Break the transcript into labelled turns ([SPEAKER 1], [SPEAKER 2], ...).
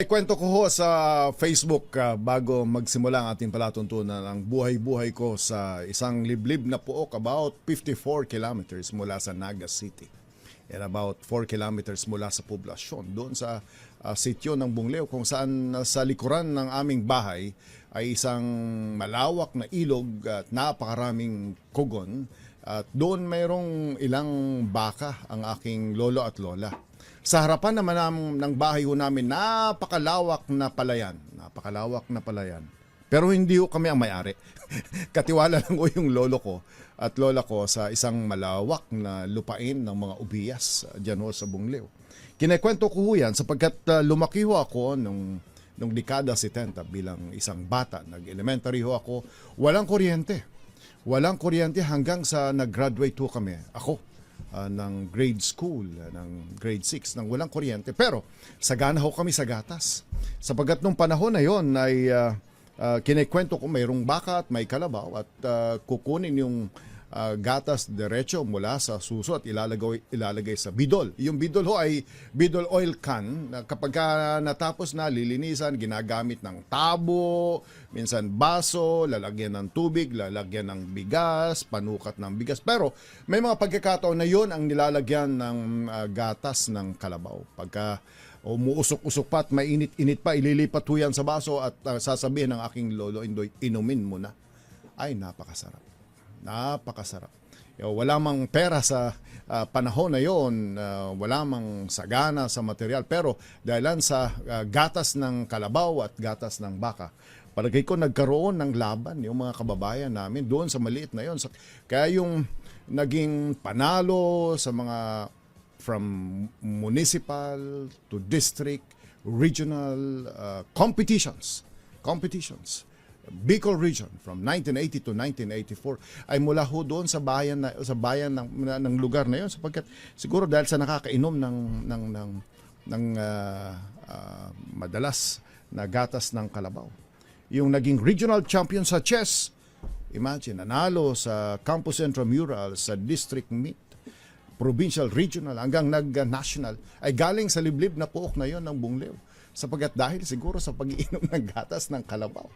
[SPEAKER 1] Kinikwento ko ho sa Facebook bago magsimula ang ating palatuntunan ang buhay-buhay ko sa isang liblib na puok about 54 kilometers mula sa Naga City and about 4 kilometers mula sa poblasyon. Doon sa sityo ng Bungleo kung saan sa likuran ng aming bahay ay isang malawak na ilog at napakaraming kugon. At doon mayroong ilang baka ang aking lolo at lola. Sa harapan naman ng bahay ho namin, napakalawak na palayan. Napakalawak na palayan. Pero hindi ho kami ang may-ari. Katiwala lang ho yung lolo ko at lola ko sa isang malawak na lupain ng mga ubiyas dyan ho sa Bungleo. Kinekwento ko ho yan sapagkat lumaki ho ako nung dekada 70 bilang isang bata. Nag-elementary ho ako. Walang kuryente. Walang kuryente hanggang sa nag-graduate ho kami. Ako. Ng grade school, ng grade 6, ng walang kuryente. Pero sagana ho kami sa gatas. Sapagkat nung panahon na yon ay kinekwento ko mayroong baka at may kalabaw at kukunin yung gatas diretso mula sa suso at ilalagay sa bidol. Yung bidol ho ay bidol oil can. Kapag natapos na lilinisan, ginagamit ng tabo, minsan baso, lalagyan ng tubig, lalagyan ng bigas, panukat ng bigas. Pero may mga pagkakataon na yon ang nilalagyan ng gatas ng kalabaw. Pagka umuusok-usok pa at mainit-init pa, ililipat ho yan sa baso at sasabihin ng aking lolo, Indoy, inumin mo na. Ay, napakasarap. Napakasarap. Wala mang pera sa panahon na yon, wala mang sagana sa material, pero dahilan sa gatas ng kalabaw at gatas ng baka, palagay ko nagkaroon ng laban yung mga kababayan namin doon sa maliit na yon. Kaya yung naging panalo sa mga from municipal to district, regional competitions. Bicol region from 1980 to 1984 ay mula ho doon sa bayan ng lugar na yon, sapagkat siguro dahil sa nakakainom ng madalas na gatas ng kalabaw. Yung naging regional champion sa chess, imagine, nanalo sa Campus Intramural, sa district meet, provincial, regional, hanggang nag-national, ay galing sa liblib na puok na yon ng Bungleo. Sapagkat dahil siguro sa pag-iinom ng gatas ng kalabaw.